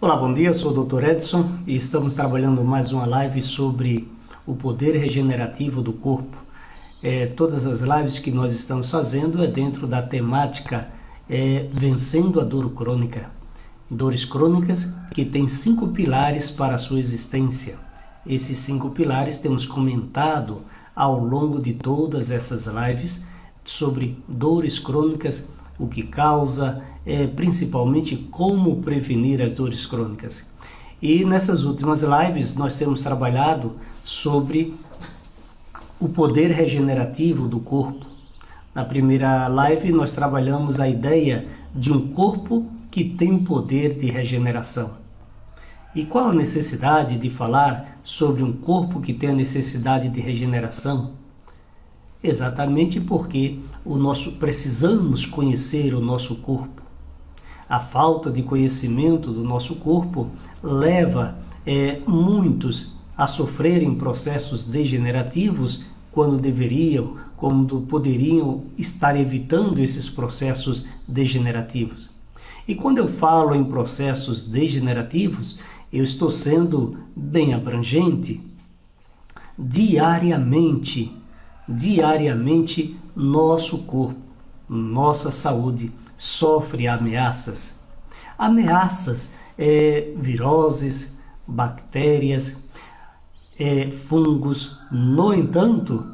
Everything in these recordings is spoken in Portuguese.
Olá, bom dia, sou o Dr. Edson e estamos trabalhando mais uma live sobre o poder regenerativo do corpo. Todas as lives que nós estamos fazendo é dentro da temática vencendo a dor crônica. Dores crônicas que têm 5 pilares para a sua existência. Esses 5 pilares temos comentado ao longo de todas essas lives sobre dores crônicas, o que causa, principalmente como prevenir as dores crônicas. E nessas últimas lives nós temos trabalhado sobre o poder regenerativo do corpo. Na primeira live nós trabalhamos a ideia de um corpo que tem poder de regeneração. E qual a necessidade de falar sobre um corpo que tem a necessidade de regeneração? Exatamente porque precisamos conhecer o nosso corpo. A falta de conhecimento do nosso corpo leva muitos a sofrerem processos degenerativos quando poderiam estar evitando esses processos degenerativos. E quando eu falo em processos degenerativos, eu estou sendo bem abrangente. Diariamente, nosso corpo, nossa saúde sofre ameaças. Ameaças, viroses, bactérias, fungos. No entanto,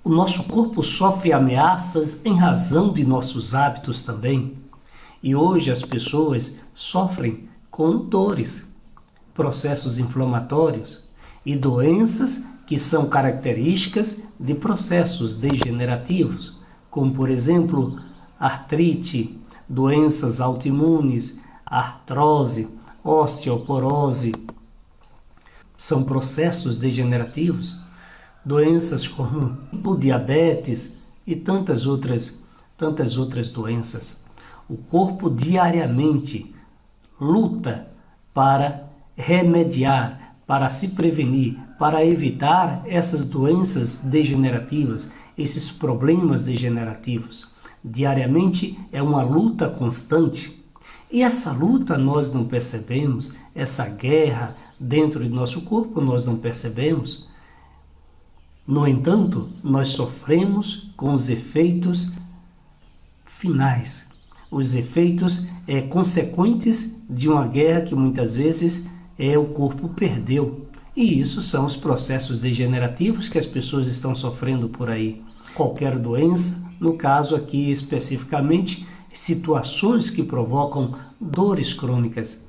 o nosso corpo sofre ameaças em razão de nossos hábitos também. E hoje as pessoas sofrem com dores, processos inflamatórios e doenças que são características de processos degenerativos, como por exemplo, artrite, doenças autoimunes, artrose, osteoporose. São processos degenerativos, doenças como o diabetes e tantas outras doenças. O corpo diariamente luta para remediar, para se prevenir, para evitar essas doenças degenerativas, esses problemas degenerativos. Diariamente é uma luta constante. E essa luta nós não percebemos, essa guerra dentro de nosso corpo nós não percebemos. No entanto, nós sofremos com os efeitos finais, os efeitos consequentes de uma guerra que muitas vezes o corpo perdeu. E isso são os processos degenerativos que as pessoas estão sofrendo por aí. Qualquer doença, no caso aqui especificamente, situações que provocam dores crônicas.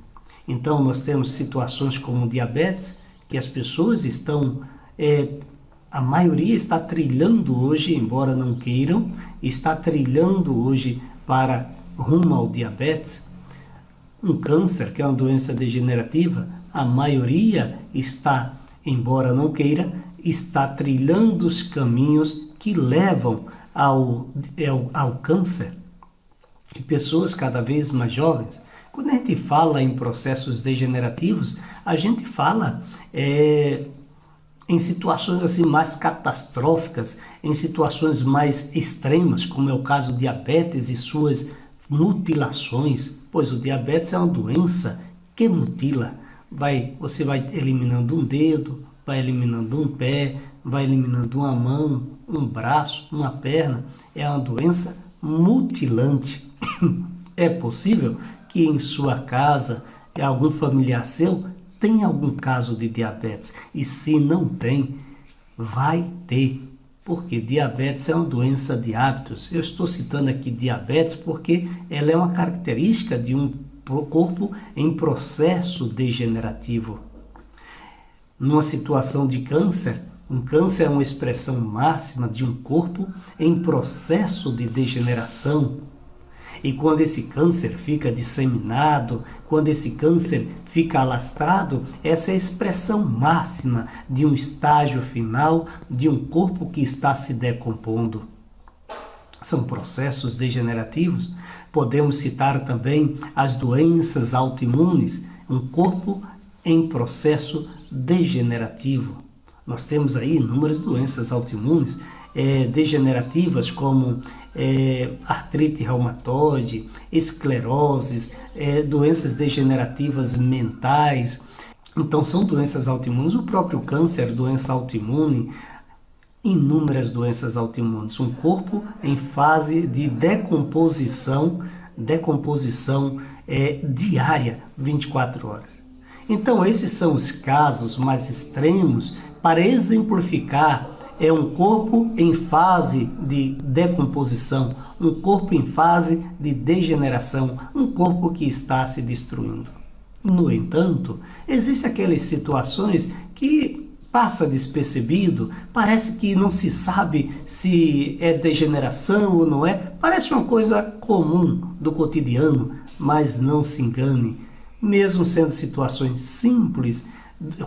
Então nós temos situações como diabetes, que as pessoas estão, a maioria está trilhando hoje, embora não queiram, está trilhando hoje para rumo ao diabetes. Um câncer, que é uma doença degenerativa, a maioria está, embora não queira, está trilhando os caminhos que levam ao câncer. E pessoas cada vez mais jovens, quando a gente fala em processos degenerativos, a gente fala em situações assim mais catastróficas, em situações mais extremas, como é o caso do diabetes e suas mutilações, pois o diabetes é uma doença que mutila. Você vai eliminando um dedo, vai eliminando um pé, vai eliminando uma mão, um braço, uma perna. É uma doença mutilante. É possível que em sua casa, algum familiar seu tenha algum caso de diabetes. E se não tem, vai ter. Porque diabetes é uma doença de hábitos. Eu estou citando aqui diabetes porque ela é uma característica de um corpo em processo degenerativo. Numa situação de câncer, um câncer é uma expressão máxima de um corpo em processo de degeneração. E quando esse câncer fica disseminado, quando esse câncer fica alastrado, essa é a expressão máxima de um estágio final de um corpo que está se decompondo. São processos degenerativos. Podemos citar também as doenças autoimunes, um corpo em processo degenerativo. Nós temos aí inúmeras doenças autoimunes degenerativas, como artrite reumatoide, escleroses, doenças degenerativas mentais. Então são doenças autoimunes, o próprio câncer, doença autoimune, inúmeras doenças autoimunes, um corpo em fase de decomposição diária, 24 horas. Então esses são os casos mais extremos para exemplificar um corpo em fase de decomposição, um corpo em fase de degeneração, um corpo que está se destruindo. No entanto, existem aquelas situações que passa despercebido, parece que não se sabe se é degeneração ou não é, parece uma coisa comum do cotidiano, mas não se engane, mesmo sendo situações simples,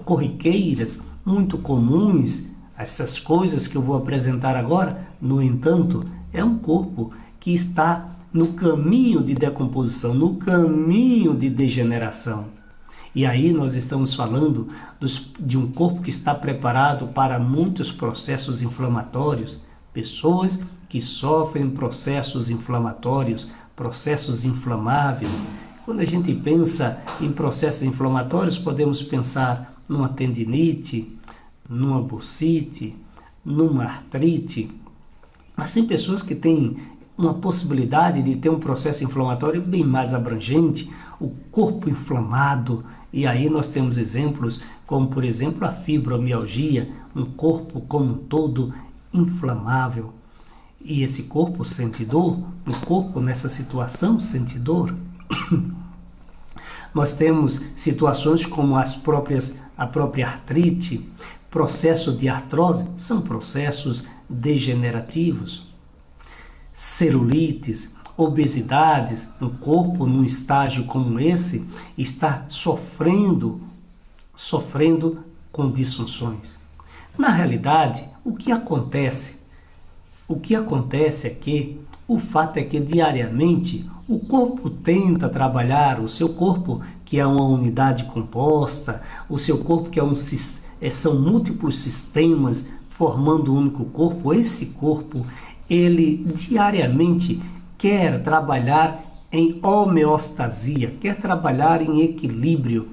corriqueiras, muito comuns, essas coisas que eu vou apresentar agora, no entanto, é um corpo que está no caminho de decomposição, no caminho de degeneração. E aí nós estamos falando de um corpo que está preparado para muitos processos inflamatórios, pessoas que sofrem processos inflamatórios, processos inflamáveis. Quando a gente pensa em processos inflamatórios, podemos pensar numa tendinite, numa bursite, numa artrite. Mas tem pessoas que têm uma possibilidade de ter um processo inflamatório bem mais abrangente, o corpo inflamado. E aí nós temos exemplos como, por exemplo, a fibromialgia, um corpo como um todo inflamável. E esse corpo sente dor, o corpo nessa situação sente dor. Nós temos situações como a própria artrite, processo de artrose, são processos degenerativos. Celulites, obesidades, um corpo num estágio como esse está sofrendo com disfunções. Na realidade, o que acontece? O que acontece é que o fato é que diariamente o corpo tenta trabalhar, o seu corpo que é uma unidade composta, o seu corpo que são múltiplos sistemas formando um único corpo, esse corpo ele diariamente quer trabalhar em homeostasia, quer trabalhar em equilíbrio,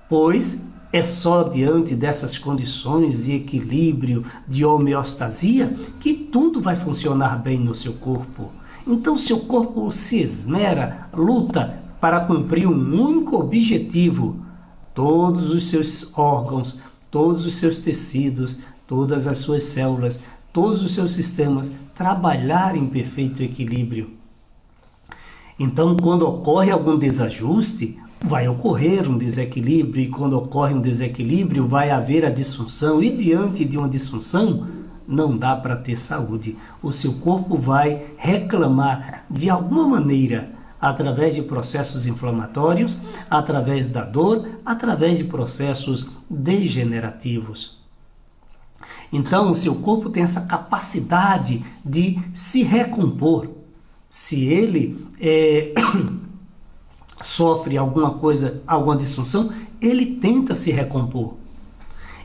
pois é só diante dessas condições de equilíbrio, de homeostasia, que tudo vai funcionar bem no seu corpo. Então seu corpo se esmera, luta para cumprir um único objetivo. Todos os seus órgãos, todos os seus tecidos, todas as suas células, todos os seus sistemas trabalhar em perfeito equilíbrio. Então, quando ocorre algum desajuste, vai ocorrer um desequilíbrio, e quando ocorre um desequilíbrio, vai haver a disfunção, e diante de uma disfunção, não dá para ter saúde. O seu corpo vai reclamar de alguma maneira, através de processos inflamatórios, através da dor, através de processos degenerativos. Então, o seu corpo tem essa capacidade de se recompor. Se ele sofre alguma coisa, alguma disfunção, ele tenta se recompor.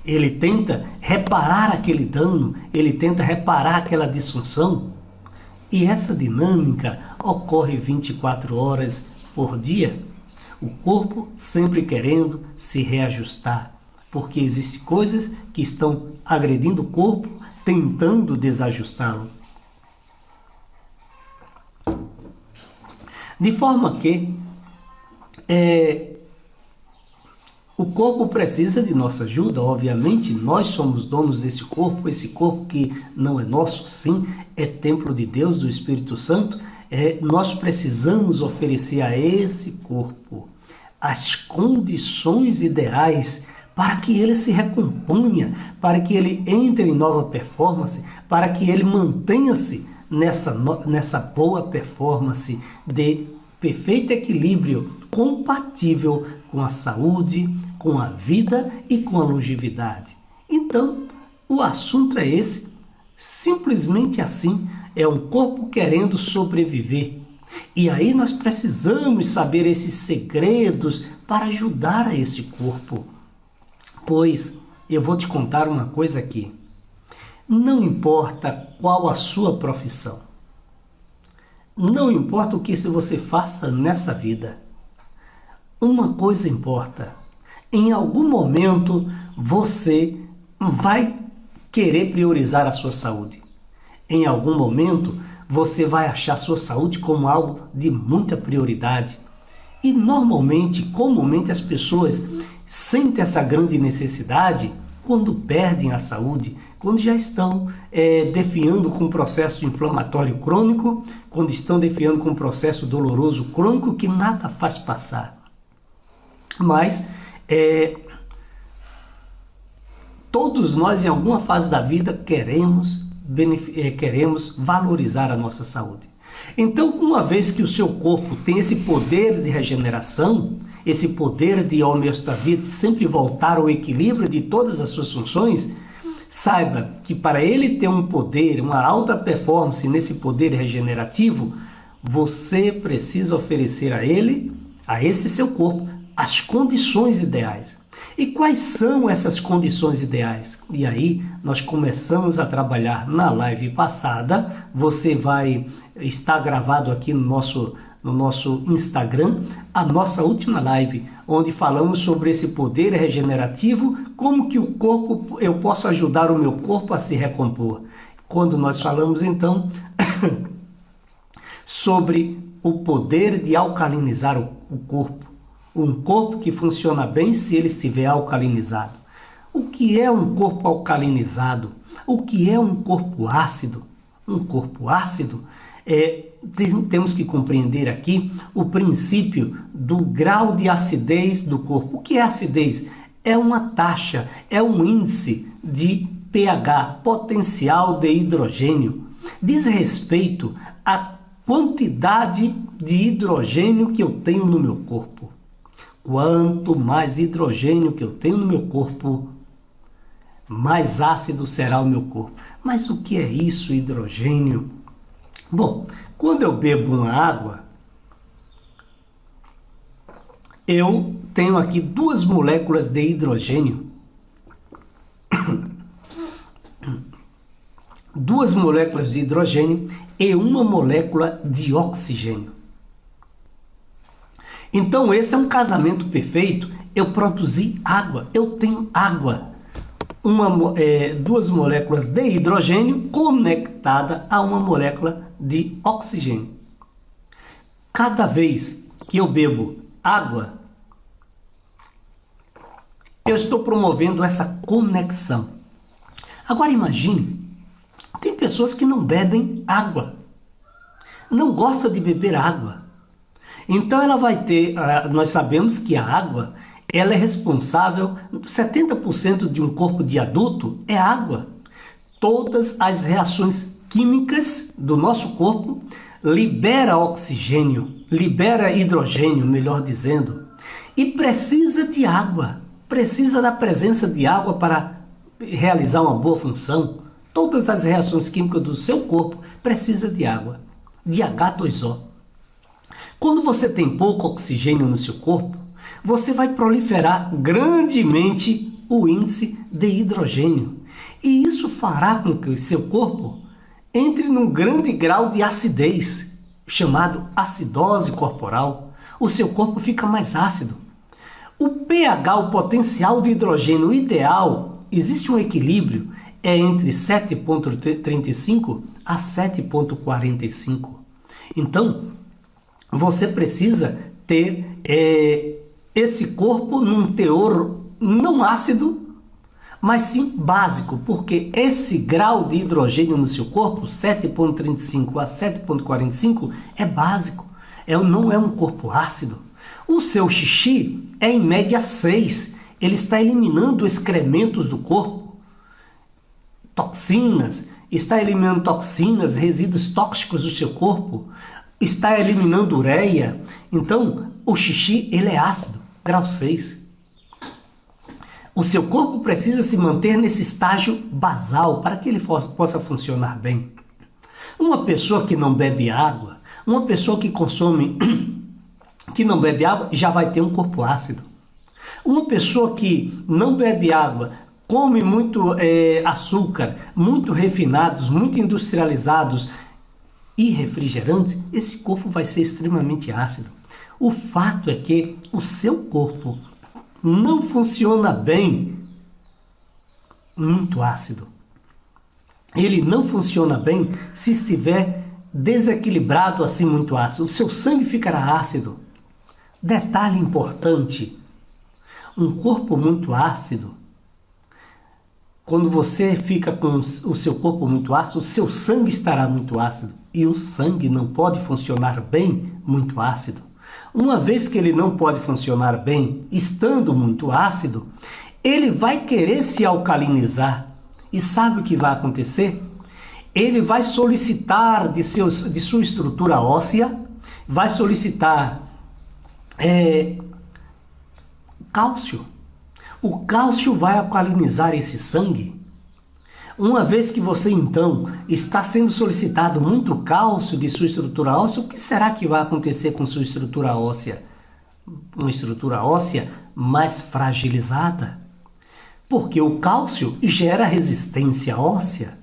Ele tenta reparar aquele dano, ele tenta reparar aquela disfunção. E essa dinâmica ocorre 24 horas por dia. O corpo sempre querendo se reajustar, porque existem coisas que estão agredindo o corpo, tentando desajustá-lo. De forma que o corpo precisa de nossa ajuda, obviamente, nós somos donos desse corpo, esse corpo que não é nosso, sim, é templo de Deus, do Espírito Santo, nós precisamos oferecer a esse corpo as condições ideais para que ele se recomponha, para que ele entre em nova performance, para que ele mantenha-se nessa boa performance de perfeito equilíbrio, compatível com a saúde, com a vida e com a longevidade. Então, o assunto é esse, simplesmente assim, é um corpo querendo sobreviver. E aí nós precisamos saber esses segredos para ajudar a esse corpo. Pois, eu vou te contar uma coisa aqui. Não importa qual a sua profissão, Não importa o que você faça nessa vida, uma coisa importa: em algum momento você vai querer priorizar a sua saúde. Em algum momento você vai achar a sua saúde como algo de muita prioridade. E comumente as pessoas sentem essa grande necessidade quando perdem a saúde, quando já estão definhando com um processo inflamatório crônico, quando estão definhando com um processo doloroso crônico que nada faz passar. Mas todos nós, em alguma fase da vida, queremos valorizar a nossa saúde. Então, uma vez que o seu corpo tem esse poder de regeneração, esse poder de homeostasia, de sempre voltar ao equilíbrio de todas as suas funções, saiba que para ele ter um poder, uma alta performance nesse poder regenerativo, você precisa oferecer a ele, a esse seu corpo, as condições ideais. E quais são essas condições ideais? E aí nós começamos a trabalhar na live passada. Você vai estar gravado aqui no nosso Instagram, a nossa última live, onde falamos sobre esse poder regenerativo, como que eu posso ajudar o meu corpo a se recompor. Quando nós falamos então sobre o poder de alcalinizar o corpo. Um corpo que funciona bem se ele estiver alcalinizado. O que é um corpo alcalinizado? O que é um corpo ácido? Um corpo ácido temos que compreender aqui o princípio do grau de acidez do corpo. O que é acidez? É uma taxa, é um índice de pH, potencial de hidrogênio. Diz respeito à quantidade de hidrogênio que eu tenho no meu corpo. Quanto mais hidrogênio que eu tenho no meu corpo, mais ácido será o meu corpo. Mas o que é isso, hidrogênio? Bom, quando eu bebo uma água, eu tenho aqui 2 moléculas de hidrogênio. 2 moléculas de hidrogênio e 1 molécula de oxigênio. Então esse é um casamento perfeito. Eu produzi água, eu tenho água. 2 moléculas de hidrogênio conectada a 1 molécula de oxigênio. Cada vez que eu bebo água, eu estou promovendo essa conexão. Agora imagine, tem pessoas que não bebem água, não gostam de beber água. Então ela vai ter, nós sabemos que a água, ela é responsável, 70% de um corpo de adulto é água. Todas as reações químicas do nosso corpo libera oxigênio, libera hidrogênio, melhor dizendo, e precisa de água, precisa da presença de água para realizar uma boa função. Todas as reações químicas do seu corpo precisam de água, de H2O. Quando você tem pouco oxigênio no seu corpo, você vai proliferar grandemente o índice de hidrogênio. E isso fará com que o seu corpo entre num grande grau de acidez, chamado acidose corporal. O seu corpo fica mais ácido. O pH, o potencial de hidrogênio ideal, existe um equilíbrio, é entre 7,35 a 7,45. Então, você precisa ter esse corpo num teor não ácido, mas sim básico, porque esse grau de hidrogênio no seu corpo, 7,35 a 7,45, é básico, não é um corpo ácido. O seu xixi é em média 6, ele está eliminando excrementos do corpo, toxinas, está eliminando toxinas, resíduos tóxicos do seu corpo, está eliminando ureia. Então, o xixi ele é ácido, grau 6. O seu corpo precisa se manter nesse estágio basal para que ele possa funcionar bem. Uma pessoa que não bebe água, uma pessoa que consome, que não bebe água, já vai ter um corpo ácido. Uma pessoa que não bebe água, come muito açúcar, muito refinados, muito industrializados, e refrigerante, esse corpo vai ser extremamente ácido. O fato é que o seu corpo não funciona bem muito ácido. Ele não funciona bem se estiver desequilibrado assim muito ácido. O seu sangue ficará ácido. Detalhe importante: um corpo muito ácido, quando você fica com o seu corpo muito ácido, o seu sangue estará muito ácido. E o sangue não pode funcionar bem muito ácido. Uma vez que ele não pode funcionar bem, estando muito ácido, ele vai querer se alcalinizar. E sabe o que vai acontecer? Ele vai solicitar de sua estrutura óssea, vai solicitar cálcio. O cálcio vai alcalinizar esse sangue. Uma vez que você, então, está sendo solicitado muito cálcio de sua estrutura óssea, o que será que vai acontecer com sua estrutura óssea? Uma estrutura óssea mais fragilizada. Porque o cálcio gera resistência óssea.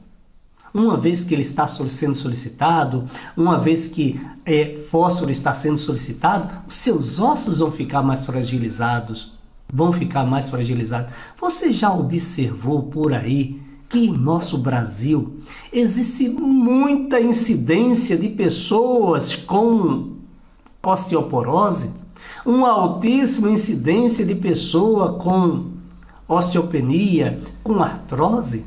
Uma vez que ele está sendo solicitado, uma vez que fósforo está sendo solicitado, os seus ossos vão ficar mais fragilizados. Você já observou por aí que em nosso Brasil existe muita incidência de pessoas com osteoporose, uma altíssima incidência de pessoa com osteopenia, com artrose?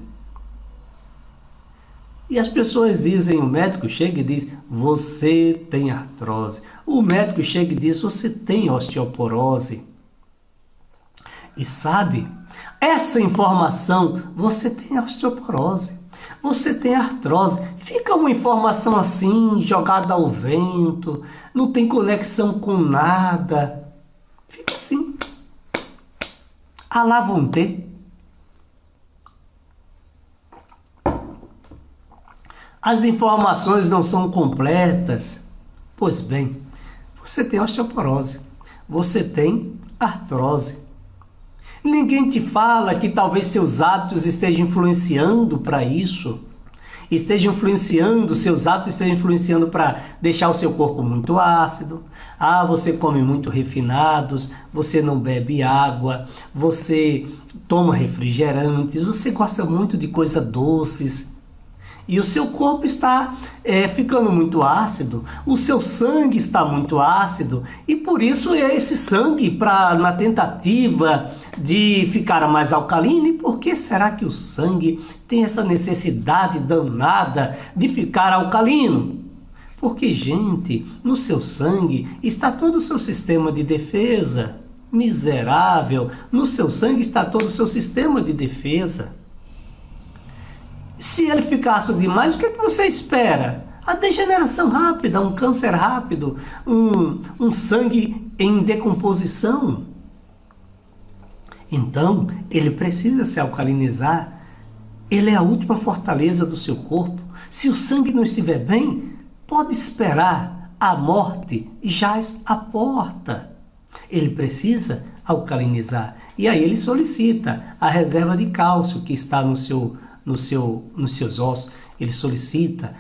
E as pessoas dizem, o médico chega e diz, você tem artrose. O médico chega e diz, você tem osteoporose. E sabe, essa informação, você tem osteoporose, você tem artrose, fica uma informação assim, jogada ao vento, não tem conexão com nada, fica assim. Ah, lá vão ter. As informações não são completas. Pois bem, você tem osteoporose, você tem artrose. Ninguém te fala que talvez seus hábitos estejam influenciando para isso. Seus hábitos estejam influenciando para deixar o seu corpo muito ácido. Ah, você come muito refinados, você não bebe água, você toma refrigerantes, você gosta muito de coisas doces. E o seu corpo está ficando muito ácido, o seu sangue está muito ácido, e por isso esse sangue, na tentativa de ficar mais alcalino. E por que será que o sangue tem essa necessidade danada de ficar alcalino? Porque, gente, no seu sangue está todo o seu sistema de defesa. Miserável, no seu sangue está todo o seu sistema de defesa. Se ele ficar ácido demais, o que você espera? A degeneração rápida, um câncer rápido, um sangue em decomposição. Então, ele precisa se alcalinizar. Ele é a última fortaleza do seu corpo. Se o sangue não estiver bem, pode esperar. A morte jaz à porta. Ele precisa alcalinizar. E aí ele solicita a reserva de cálcio que está nos seus ossos. Ele solicita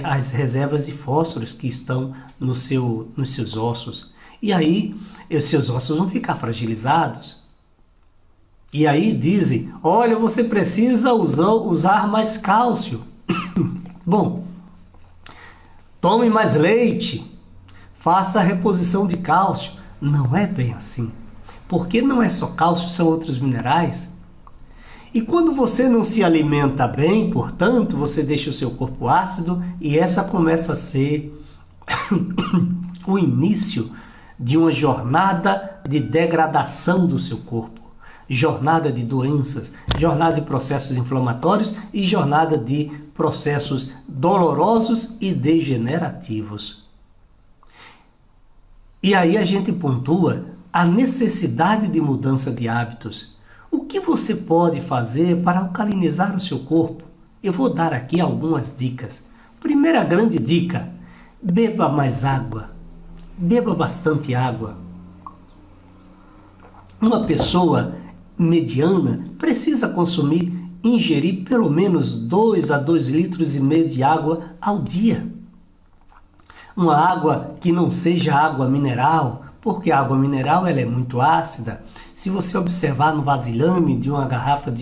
as reservas de fósforos que estão nos seus ossos. E aí, os seus ossos vão ficar fragilizados. E aí dizem, olha, você precisa usar mais cálcio. Bom, tome mais leite, faça a reposição de cálcio. Não é bem assim. Porque não é só cálcio, são outros minerais. E quando você não se alimenta bem, portanto, você deixa o seu corpo ácido, e essa começa a ser o início de uma jornada de degradação do seu corpo. Jornada de doenças, jornada de processos inflamatórios e jornada de processos dolorosos e degenerativos. E aí a gente pontua a necessidade de mudança de hábitos. O que você pode fazer para alcalinizar o seu corpo? Eu vou dar aqui algumas dicas. Primeira grande dica: beba mais água. Beba bastante água. Uma pessoa mediana precisa ingerir pelo menos 2 a 2,5 litros de água ao dia. uma água que não seja água mineral, porque a água mineral ela é muito ácida. Se você observar no vasilhame de uma garrafa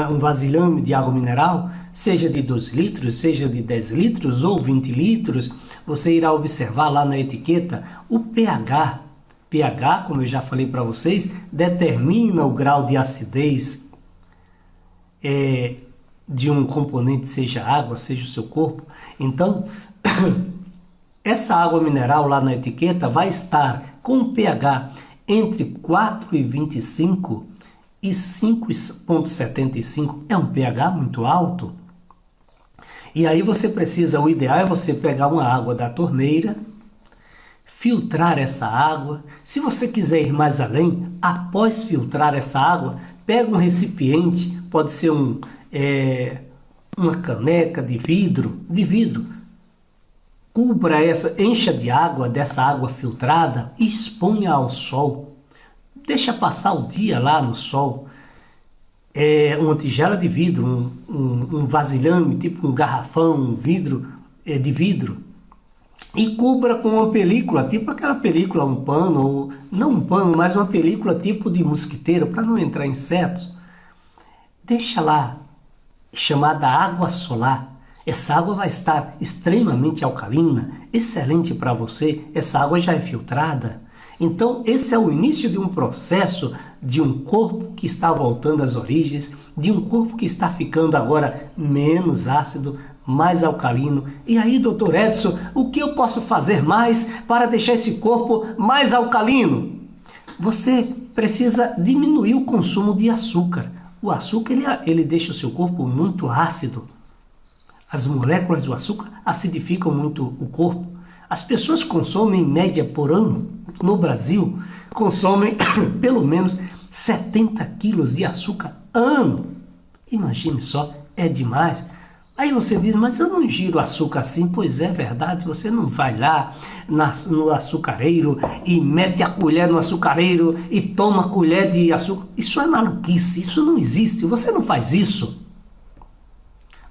um vasilhame de água mineral, seja de 2 litros, seja de 10 litros ou 20 litros, você irá observar lá na etiqueta o pH. pH, como eu já falei para vocês, determina o grau de acidez de um componente, seja água, seja o seu corpo. Então, essa água mineral lá na etiqueta vai estar com pH entre 4,25 e 5,75. É um pH muito alto. E aí você precisa, o ideal é você pegar uma água da torneira, filtrar essa água. Se você quiser ir mais além, após filtrar essa água, pega um recipiente, pode ser uma caneca de vidro, cubra encha de água, dessa água filtrada e exponha ao sol. Deixa passar o dia lá no sol. Uma tigela de vidro, um vasilhame, tipo um garrafão, um vidro de vidro, e cubra com uma película, tipo aquela película, um pano, não um pano, mas uma película tipo de mosquiteiro, para não entrar insetos. Deixa lá, chamada água solar. Essa água vai estar extremamente alcalina, excelente para você. Essa água já é filtrada. Então, esse é o início de um processo de um corpo que está voltando às origens, de um corpo que está ficando agora menos ácido, mais alcalino. E aí, doutor Edson, o que eu posso fazer mais para deixar esse corpo mais alcalino? Você precisa diminuir o consumo de açúcar. O açúcar ele deixa o seu corpo muito ácido. As moléculas do açúcar acidificam muito o corpo. As pessoas consomem, em média, por ano, no Brasil, consomem pelo menos 70 quilos de açúcar ano. Imagine só, é demais. Aí você diz, mas eu não ingiro açúcar assim. Pois é verdade, você não vai lá no açucareiro e mete a colher no açucareiro e toma a colher de açúcar. Isso é maluquice, isso não existe, você não faz isso.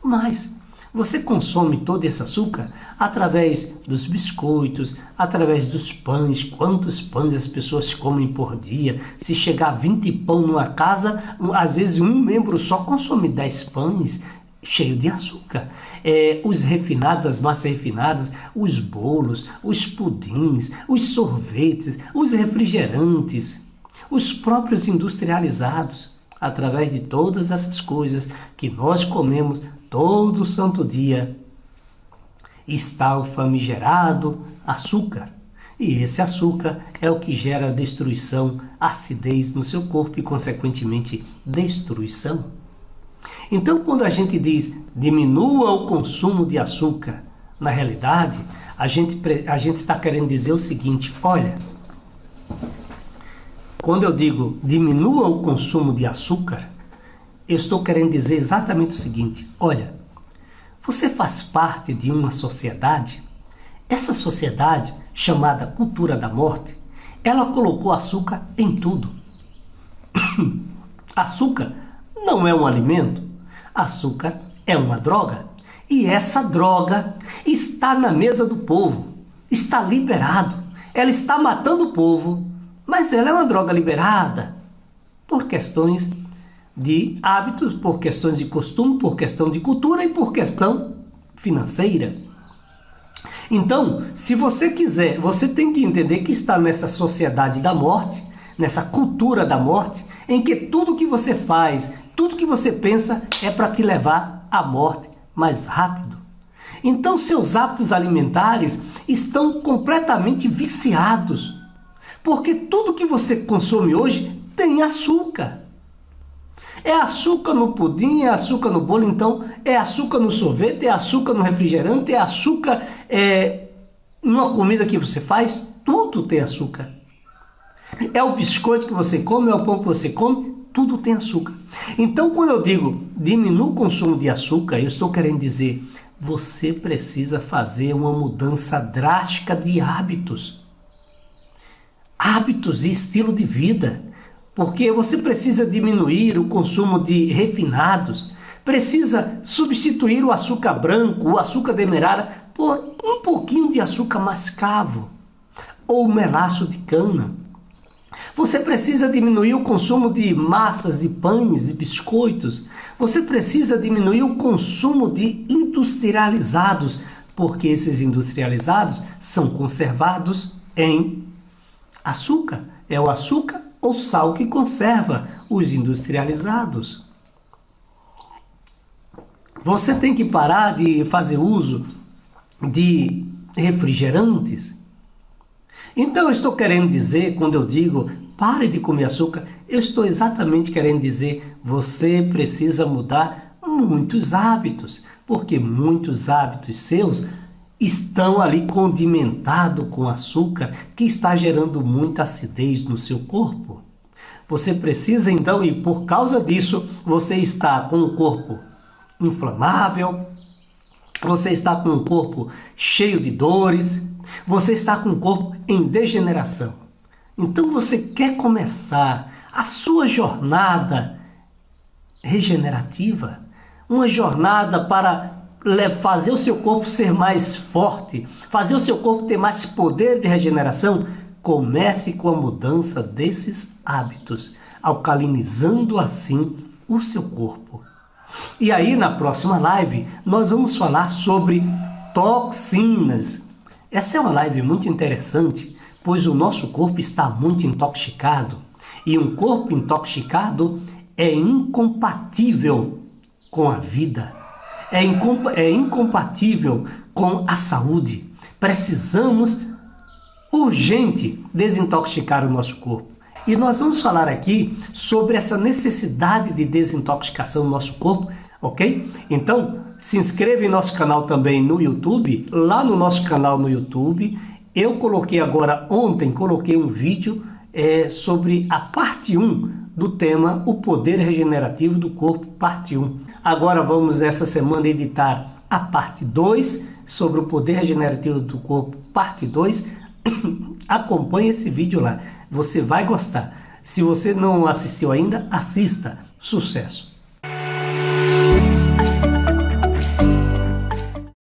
Mas você consome todo esse açúcar através dos biscoitos, através dos pães. Quantos pães as pessoas comem por dia? Se chegar a 20 pão numa casa, às vezes um membro só consome 10 pães cheios de açúcar. Os refinados, as massas refinadas, os bolos, os pudins, os sorvetes, os refrigerantes, os próprios industrializados, através de todas essas coisas que nós comemos todo santo dia, está o famigerado açúcar. E esse açúcar é o que gera destruição, acidez no seu corpo e, consequentemente, destruição. Então, quando a gente diz diminua o consumo de açúcar, na realidade, a gente está querendo dizer o seguinte: olha, quando eu digo diminua o consumo de açúcar, eu estou querendo dizer exatamente o seguinte: olha, você faz parte de uma sociedade. Essa sociedade, chamada cultura da morte, ela colocou açúcar em tudo. Açúcar não é um alimento, açúcar é uma droga. E essa droga está na mesa do povo, está liberado, ela está matando o povo, mas ela é uma droga liberada por questões de hábitos, por questões de costume, por questão de cultura e por questão financeira. Então, se você quiser, você tem que entender que está nessa sociedade da morte, nessa cultura da morte, em que tudo que você faz, tudo que você pensa é para te levar à morte mais rápido. Então, seus hábitos alimentares estão completamente viciados, porque tudo que você consome hoje tem açúcar. É açúcar no pudim, é açúcar no bolo, então é açúcar no sorvete, é açúcar no refrigerante, é açúcar numa comida que você faz, tudo tem açúcar. É o biscoito que você come, é o pão que você come, tudo tem açúcar. Então, quando eu digo diminua o consumo de açúcar, eu estou querendo dizer, você precisa fazer uma mudança drástica de hábitos. Hábitos e estilo de vida. Porque você precisa diminuir o consumo de refinados, precisa substituir o açúcar branco, o açúcar demerara por um pouquinho de açúcar mascavo ou melaço de cana. Você precisa diminuir o consumo de massas, de pães, de biscoitos. Você precisa diminuir o consumo de industrializados, porque esses industrializados são conservados em açúcar. É o açúcar ou sal que conserva os industrializados. Você tem que parar de fazer uso de refrigerantes. Então eu estou querendo dizer, quando eu digo pare de comer açúcar, eu estou exatamente querendo dizer, você precisa mudar muitos hábitos, porque muitos hábitos seus estão ali condimentados com açúcar, que está gerando muita acidez no seu corpo. Você precisa então, e por causa disso, você está com o corpo inflamável, você está com o corpo cheio de dores, você está com o corpo em degeneração. Então você quer começar a sua jornada regenerativa, uma jornada para fazer o seu corpo ser mais forte, fazer o seu corpo ter mais poder de regeneração. Comece com a mudança desses hábitos, alcalinizando assim o seu corpo. E aí na próxima live nós vamos falar sobre toxinas. Essa é uma live muito interessante, pois o nosso corpo está muito intoxicado. E um corpo intoxicado é incompatível com a vida. É incompatível com a saúde. Precisamos urgente desintoxicar o nosso corpo. E nós vamos falar aqui sobre essa necessidade de desintoxicação do nosso corpo, ok? Então, se inscreva em nosso canal também no YouTube. Lá no nosso canal no YouTube, eu coloquei agora, ontem, coloquei um vídeo sobre a parte 1 do tema O Poder Regenerativo do Corpo, parte 1. Agora vamos, essa semana, editar a parte 2 sobre o Poder Regenerativo do Corpo, parte 2. Acompanhe esse vídeo lá. Você vai gostar. Se você não assistiu ainda, assista. Sucesso!